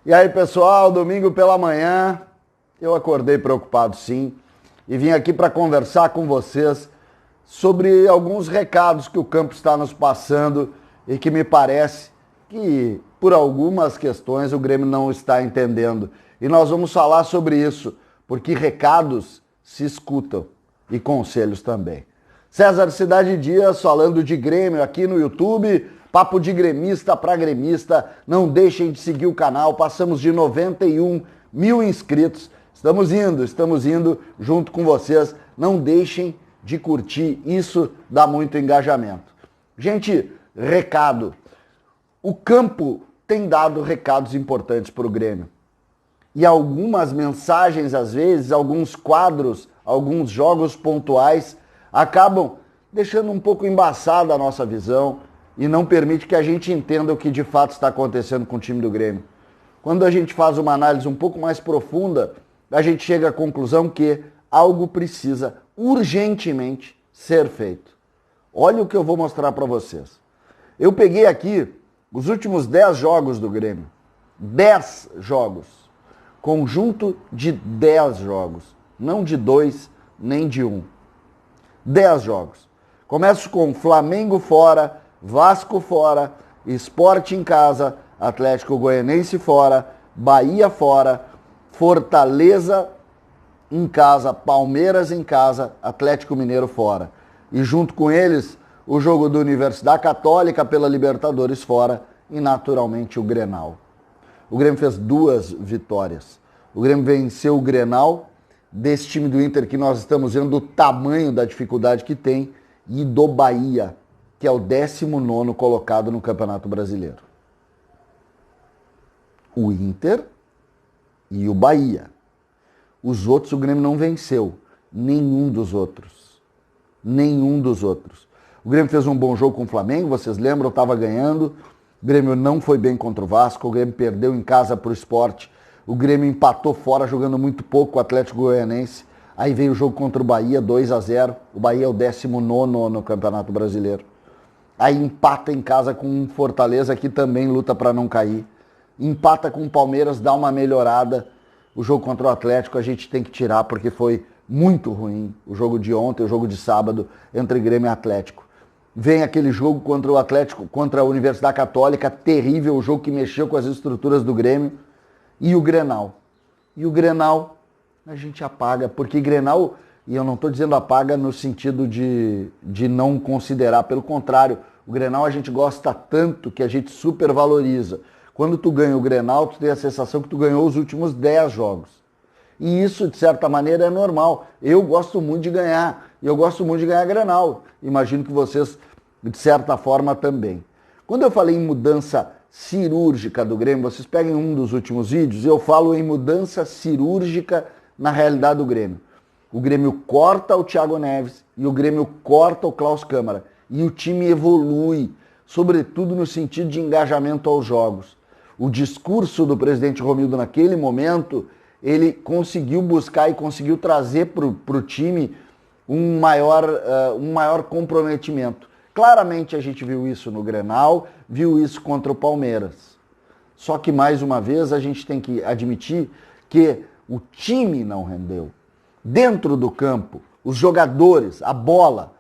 E aí, pessoal, domingo pela manhã, eu acordei preocupado sim e vim aqui para conversar com vocês sobre alguns recados que o campo está nos passando e que me parece que, por algumas questões, o Grêmio não está entendendo. E nós vamos falar sobre isso, porque recados se escutam e conselhos também. César Cidade Dias falando de Grêmio aqui no YouTube, papo de gremista para gremista. Não deixem de seguir o canal, passamos de 91 mil inscritos. Estamos indo junto com vocês. Não deixem de curtir, isso dá muito engajamento. Gente, recado. O campo tem dado recados importantes para o Grêmio. E algumas mensagens, às vezes, alguns quadros, alguns jogos pontuais acabam deixando um pouco embaçada a nossa visão e não permite que a gente entenda o que de fato está acontecendo com o time do Grêmio. Quando a gente faz uma análise um pouco mais profunda, a gente chega à conclusão que algo precisa urgentemente ser feito. Olha o que eu vou mostrar para vocês. Eu peguei aqui os últimos 10 jogos do Grêmio. 10 jogos. Conjunto de 10 jogos. Não de 2, nem de 1. 10 jogos. Começo com Flamengo fora, Vasco fora, Sport em casa, Atlético Goianiense fora, Bahia fora, Fortaleza em casa, Palmeiras em casa, Atlético Mineiro fora. E junto com eles, o jogo da Universidade Católica pela Libertadores fora e naturalmente o Grenal. O Grêmio fez 2 vitórias. O Grêmio venceu o Grenal desse time do Inter que nós estamos vendo o tamanho da dificuldade que tem e do Bahia, que é o 19º colocado no Campeonato Brasileiro. O Inter e o Bahia. Os outros o Grêmio não venceu. Nenhum dos outros. Nenhum dos outros. O Grêmio fez um bom jogo com o Flamengo, vocês lembram, estava ganhando. O Grêmio não foi bem contra o Vasco, o Grêmio perdeu em casa para o Sport. O Grêmio empatou fora, jogando muito pouco com o Atlético Goianiense. Aí veio o jogo contra o Bahia, 2-0. O Bahia é o 19º no Campeonato Brasileiro. Aí empata em casa com o Fortaleza, que também luta para não cair. Empata com o Palmeiras, dá uma melhorada. O jogo contra o Atlético a gente tem que tirar, porque foi muito ruim. O jogo de ontem, o jogo de sábado, entre Grêmio e Atlético. Vem aquele jogo contra o Atlético, contra a Universidade Católica, terrível, o jogo que mexeu com as estruturas do Grêmio. E o Grenal. E o Grenal a gente apaga, porque Grenal, e eu não estou dizendo apaga no sentido de não considerar, pelo contrário, o Grenal a gente gosta tanto que a gente supervaloriza. Quando tu ganha o Grenal, tu tem a sensação que tu ganhou os últimos 10 jogos. E isso, de certa maneira, é normal. Eu gosto muito de ganhar, e eu gosto muito de ganhar Grenal. Imagino que vocês, de certa forma, também. Quando eu falei em mudança cirúrgica do Grêmio, vocês peguem um dos últimos vídeos, eu falo em mudança cirúrgica na realidade do Grêmio. O Grêmio corta o Thiago Neves e o Grêmio corta o Klaus Câmara. E o time evolui, sobretudo no sentido de engajamento aos jogos. O discurso do presidente Romildo naquele momento, ele conseguiu buscar e conseguiu trazer para o time um maior comprometimento. Claramente a gente viu isso no Grenal, viu isso contra o Palmeiras. Só que mais uma vez a gente tem que admitir que o time não rendeu. Dentro do campo, os jogadores, a bola,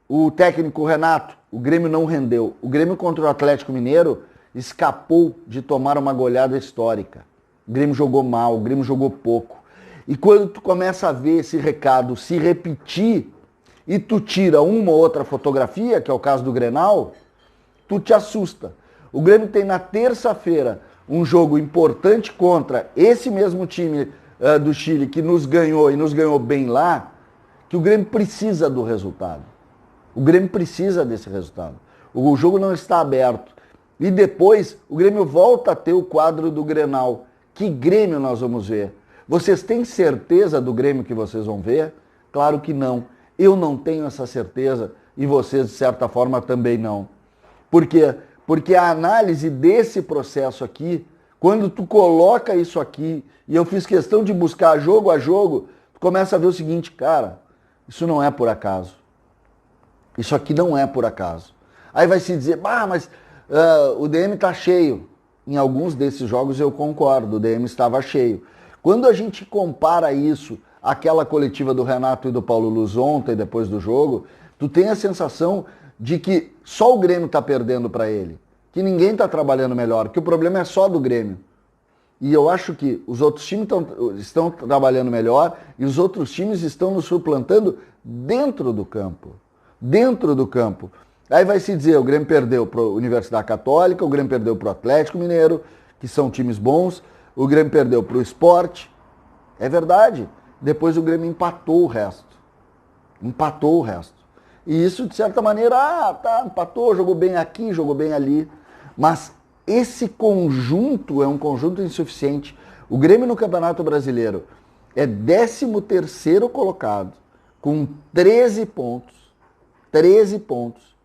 o técnico Renato, o Grêmio não rendeu. O Grêmio contra o Atlético Mineiro escapou de tomar uma goleada histórica. O Grêmio jogou mal, o Grêmio jogou pouco. E quando tu começa a ver esse recado se repetir e tu tira uma ou outra fotografia, que é o caso do Grenal, tu te assusta. O Grêmio tem na terça-feira um jogo importante contra esse mesmo time do Chile que nos ganhou e nos ganhou bem lá, que o Grêmio precisa do resultado. O Grêmio precisa desse resultado. O jogo não está aberto. E depois o Grêmio volta a ter o quadro do Grenal. Que Grêmio nós vamos ver? Vocês têm certeza do Grêmio que vocês vão ver? Claro que não. Eu não tenho essa certeza e vocês, de certa forma, também não. Por quê? Porque a análise desse processo aqui, quando tu coloca isso aqui, e eu fiz questão de buscar jogo a jogo, tu começa a ver o seguinte, cara, isso não é por acaso. Isso aqui não é por acaso. Aí vai se dizer, mas o DM tá cheio. Em alguns desses jogos eu concordo, o DM estava cheio. Quando a gente compara isso àquela coletiva do Renato e do Paulo Luz ontem, depois do jogo, tu tem a sensação de que só o Grêmio está perdendo para ele, que ninguém está trabalhando melhor, que o problema é só do Grêmio. E eu acho que os outros times estão trabalhando melhor e os outros times estão nos suplantando dentro do campo. Dentro do campo. Aí vai se dizer, o Grêmio perdeu para a Universidade Católica, o Grêmio perdeu para o Atlético Mineiro, que são times bons, o Grêmio perdeu para o Sport. É verdade. Depois o Grêmio empatou o resto. Empatou o resto. E isso, de certa maneira, empatou, jogou bem aqui, jogou bem ali. Mas esse conjunto é um conjunto insuficiente. O Grêmio no Campeonato Brasileiro é 13º colocado, com 13 pontos. 13 pontos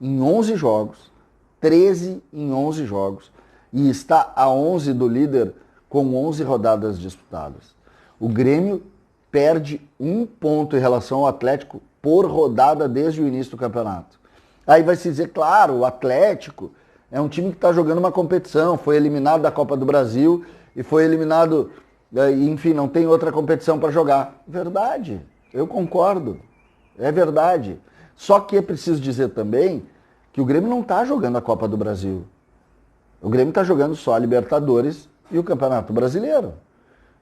em 11 jogos. 13 em 11 jogos. E está a 11 do líder com 11 rodadas disputadas. O Grêmio perde 1 ponto em relação ao Atlético por rodada desde o início do campeonato. Aí vai se dizer, claro, o Atlético é um time que está jogando uma competição, foi eliminado da Copa do Brasil e foi eliminado, enfim, não tem outra competição para jogar. Verdade, eu concordo, é verdade. Só que é preciso dizer também que o Grêmio não está jogando a Copa do Brasil. O Grêmio está jogando só a Libertadores e o Campeonato Brasileiro.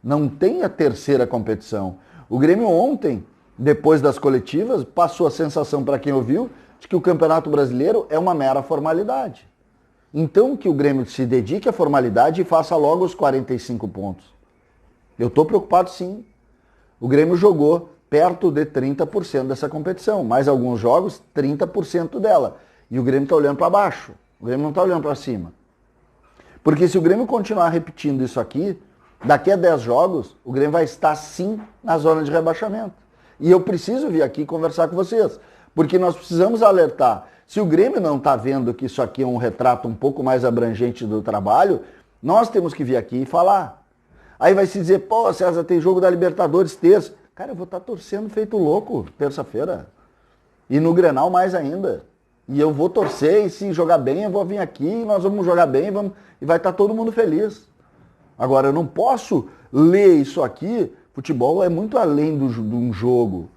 Não tem a terceira competição. O Grêmio ontem, depois das coletivas, passou a sensação para quem ouviu de que o Campeonato Brasileiro é uma mera formalidade. Então que o Grêmio se dedique à formalidade e faça logo os 45 pontos. Eu estou preocupado sim. O Grêmio jogou perto de 30% dessa competição. Mais alguns jogos, 30% dela. E o Grêmio está olhando para baixo. O Grêmio não está olhando para cima. Porque se o Grêmio continuar repetindo isso aqui, daqui a 10 jogos, o Grêmio vai estar sim na zona de rebaixamento. E eu preciso vir aqui conversar com vocês. Porque nós precisamos alertar. Se o Grêmio não está vendo que isso aqui é um retrato um pouco mais abrangente do trabalho, nós temos que vir aqui e falar. Aí vai se dizer, pô, César, tem jogo da Libertadores terça. Cara, eu vou estar torcendo feito louco terça-feira. E no Grenal mais ainda. E eu vou torcer e se jogar bem eu vou vir aqui e nós vamos jogar bem e vai estar todo mundo feliz. Agora, eu não posso ler isso aqui. Futebol é muito além de um jogo.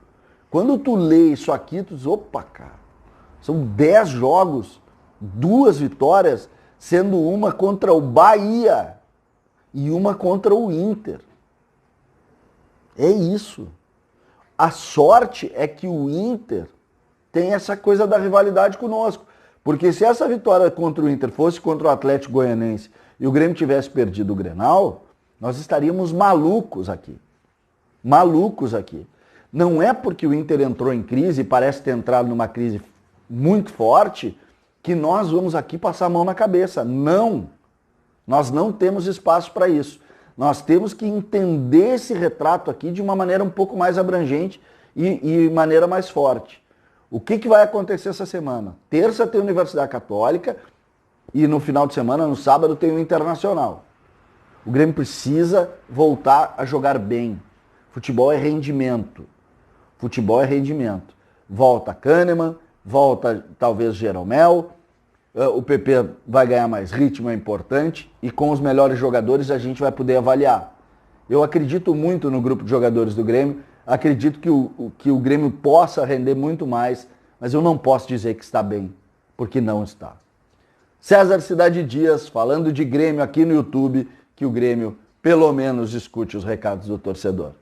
Quando tu lê isso aqui, tu diz, opa, cara. São 10 jogos, 2 vitórias, sendo uma contra o Bahia e uma contra o Inter. É isso. A sorte é que o Inter tem essa coisa da rivalidade conosco. Porque se essa vitória contra o Inter fosse contra o Atlético Goianense e o Grêmio tivesse perdido o Grenal, nós estaríamos malucos aqui. Malucos aqui. Não é porque o Inter entrou em crise e parece ter entrado numa crise muito forte que nós vamos aqui passar a mão na cabeça. Não! Nós não temos espaço para isso. Nós temos que entender esse retrato aqui de uma maneira um pouco mais abrangente e maneira mais forte. O que vai acontecer essa semana? Terça tem a Universidade Católica e no final de semana, no sábado, tem o Internacional. O Grêmio precisa voltar a jogar bem. Futebol é rendimento. Futebol é rendimento. Volta Kahneman, volta talvez Jeromel, o PP vai ganhar mais ritmo, é importante, e com os melhores jogadores a gente vai poder avaliar. Eu acredito muito no grupo de jogadores do Grêmio, acredito que o Grêmio possa render muito mais, mas eu não posso dizer que está bem, porque não está. César Cidade Dias, falando de Grêmio aqui no YouTube, que o Grêmio pelo menos escute os recados do torcedor.